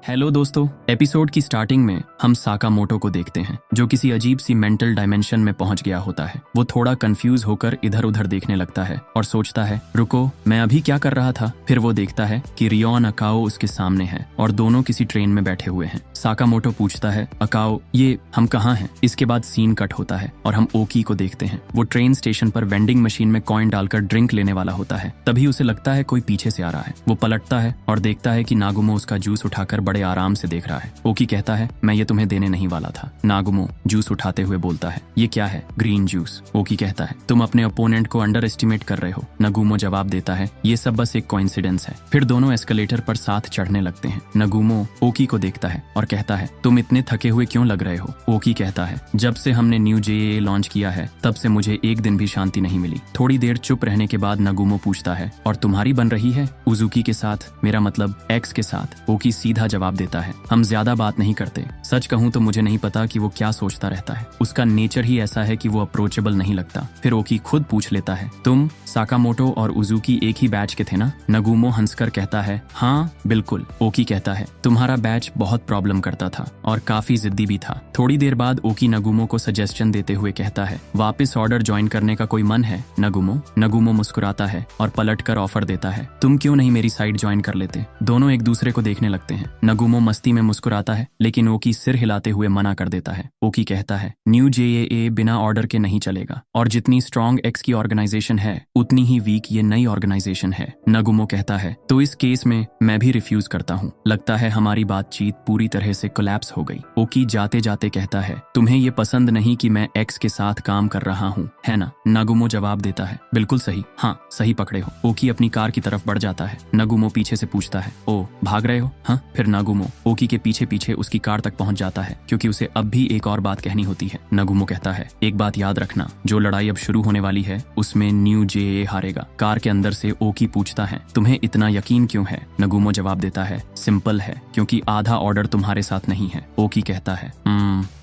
Hello दोस्तों, episode की starting में हम साकामोटो को देखते हैं जो किसी अजीब सी मेंटल डायमेंशन में पहुंच गया होता है। वो थोड़ा कंफ्यूज होकर इधर उधर देखने लगता है और सोचता है, रुको, मैं अभी क्या कर रहा था। फिर वो देखता है कि रियोन अकाओ उसके सामने है और दोनों किसी ट्रेन में बैठे हुए हैं। साकामोटो पूछता है, अकाओ, ये हम कहाँ हैं? इसके बाद सीन कट होता है और हम ओकी को देखते हैं। वो ट्रेन स्टेशन पर वेंडिंग मशीन में कॉइन डालकर ड्रिंक लेने वाला होता है। तभी उसे लगता है कोई पीछे से आ रहा है। वो पलटता है और देखता है कि नागुमो उसका जूस उठाकर बड़े आराम से देख रहा है। ओकी कहता है, मैं ये तुम्हें देने नहीं वाला था। नागुमो जूस उठाते हुए बोलता है, ये क्या है? Green juice. ओकी कहता है, तुम अपने अपोनेंट को अंडर एस्टिमेट कर रहे हो। नगुमो जवाब देता है, ये सब बस एक कोइंसिडेंस है। फिर दोनों एस्केलेटर पर साथ चढ़ने लगते हैं। नगुमो ओकी को देखता है और कहता है, तुम इतने थके हुए क्यों लग रहे हो? ओकी कहता है, जब से हमने न्यू जेए लॉन्च किया है तब से मुझे एक दिन भी शांति नहीं मिली। थोड़ी देर चुप रहने के बाद नगुमो पूछता है, और तुम्हारी बन रही है? उजुकी के साथ, मेरा मतलब एक्स के साथ। ओकी सीधा जवाब देता है, हम ज्यादा बात नहीं करते। सच कहूं तो मुझे नहीं पता कि वो क्या सोचता रहता है। उसका नेचर ही ऐसा है कि वो अप्रोचेबल नहीं लगता। फिर ओकी खुद पूछ लेता है, तुम साकामोटो और उजुकी एक ही बैच के थे ना? नगुमो हंसकर कहता है, हाँ बिल्कुल। ओकी कहता है, तुम्हारा बैच बहुत प्रॉब्लम करता था और काफी जिद्दी भी था। थोड़ी देर बाद ओकी नगुमो को सजेशन देते हुए कहता है, वापस ऑर्डर ज्वाइन करने का कोई मन है नगुमो? नगुमो मुस्कुराता है और पलटकर ऑफर देता है, तुम क्यों नहीं मेरी साइड ज्वाइन कर लेते? दोनों एक दूसरे को देखने लगते हैं। नगुमो मस्ती में मुस्कुराता है लेकिन ओकी सिर हिलाते हुए मना कर देता है। ओकी कहता है, न्यू जेए बिना ऑर्डर के नहीं चलेगा और जितनी स्ट्रॉन्ग एक्स की ऑर्गेनाइजेशन है उतनी ही वीक ये नई ऑर्गेनाइजेशन है। नगुमो कहता है, तो इस केस में मैं भी रिफ्यूज करता हूँ। लगता है हमारी बातचीत पूरी तरह से कोलैप्स हो गई। ओकी जाते जाते कहता है, तुम्हें ये पसंद नहीं कि मैं एक्स के साथ काम कर रहा हूँ, है ना? नगुमो जवाब देता है, बिल्कुल सही, हाँ सही पकड़े हो। ओकी अपनी कार की तरफ बढ़ जाता है। नगुमो पीछे से पूछता है, ओ भाग रहे हो? हाँ। फिर नगुमो ओकी के पीछे पीछे उसकी कार तक पहुंच जाता है क्योंकि उसे अब भी एक और बात कहनी होती है। नगुमो कहता है, एक बात याद रखना, जो लड़ाई अब शुरू होने वाली है उसमें न्यू जेए हारेगा। कार के अंदर से ओकी पूछता है, तुम्हें इतना यकीन क्यों है? नगुमो जवाब देता है, सिंपल है, क्योंकि आधा ऑर्डर तुम्हारे साथ नहीं है। ओकी कहता है,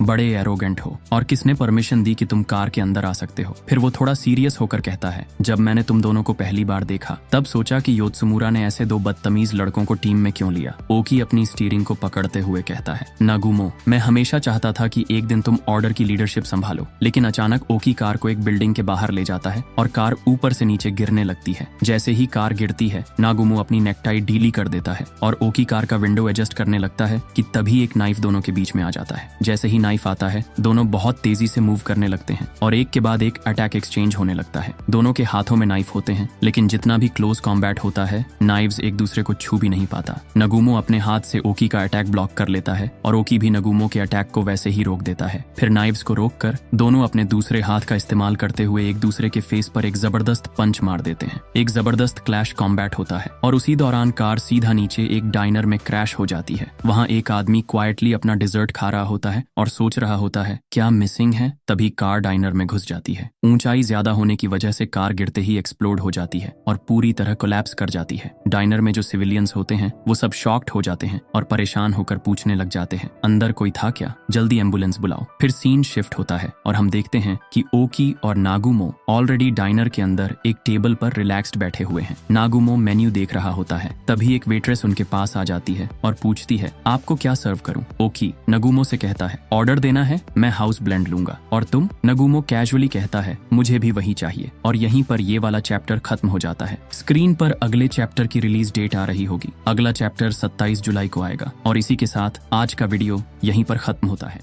बड़े एरोगेंट हो, और किसने परमिशन दी कि तुम कार के अंदर आ सकते हो? फिर वो थोड़ा सीरियस होकर कहता है, जब मैंने तुम दोनों को पहली बार देखा तब सोचा कि योत्सुमुरा ने ऐसे दो बदतमीज लड़कों को टीम में क्यों लिया। ओकी अपनी स्टीयरिंग को पकड़ते हुए कहता है, नगुमो, मैं हमेशा चाहता था कि एक दिन तुम ऑर्डर की लीडरशिप संभालो। लेकिन अचानक ओकी कार को एक बिल्डिंग के बाहर ले जाता है और कार ऊपर से नीचे गिरने लगती है। जैसे ही कार गिरती है नागुमो अपनी नेकटाई ढीली कर देता है और ओकी कार का विंडो एडजस्ट करने लगता है कि तभी एक नाइफ दोनों के बीच में आ जाता है। जैसे ही नाइफ आता है दोनों बहुत तेजी से मूव करने लगते हैं और एक के बाद एक अटैक एक्सचेंज होने लगता है। दोनों के हाथों में नाइफ होते हैं लेकिन जितना भी क्लोज कॉम्बैट होता है नाइव्स एक दूसरे को छू भी नहीं पाता। नगुमो अपने हाथ से ओकी का अटैक ब्लॉक कर लेता है और ओकी भी नगुमो के अटैक को वैसे ही रोक देता है। फिर नाइव्स को रोककर दोनों अपने दूसरे हाथ का इस्तेमाल करते हुए एक दूसरे के फेस पर एक जबरदस्त पंच मार देते हैं। एक जबरदस्त क्लैश कॉम्बैट होता है और उसी दौरान कार सीधा नीचे एक डाइनर में क्रैश हो जाती है। वहाँ एक आदमी क्वाइटली अपना डिजर्ट खा रहा होता है और सोच रहा होता है क्या मिसिंग है। तभी कार डाइनर में घुस जाती है। ऊंचाई ज्यादा होने की वजह से कार गिरते ही एक्सप्लोड हो जाती है और पूरी तरह कोलैप्स कर जाती है। डाइनर में जो सिविलियंस होते हैं वो सब शॉक्ड हो जाते हैं और परेशान होकर पूछने लग जाते हैं, अंदर कोई था क्या? जल्दी एम्बुलेंस बुलाओ। फिर सीन शिफ्ट होता है और हम देखते हैं कि ओकी और नागुमो ऑलरेडी डाइनर के अंदर एक टेबल पर रिलैक्स्ड बैठे हुए हैं। नागुमो मेन्यू देख रहा होता है। तभी एक वेट्रेस उनके पास आ जाती है और पूछती है, आपको क्या सर्व करूं? ओकी नगुमो से कहता है, ऑर्डर देना है, मैं हाउस ब्लेंड लूंगा। और तुम? नगुमो कैजुअली कहता है, मुझे भी वही चाहिए। और यहीं पर ये वाला चैप्टर खत्म हो जाता है। स्क्रीन पर अगले चैप्टर की रिलीज डेट आ रही होगी। अगला चैप्टर 27 जुलाई को आएगा और इसी के साथ आज का वीडियो यहीं पर खत्म होता है।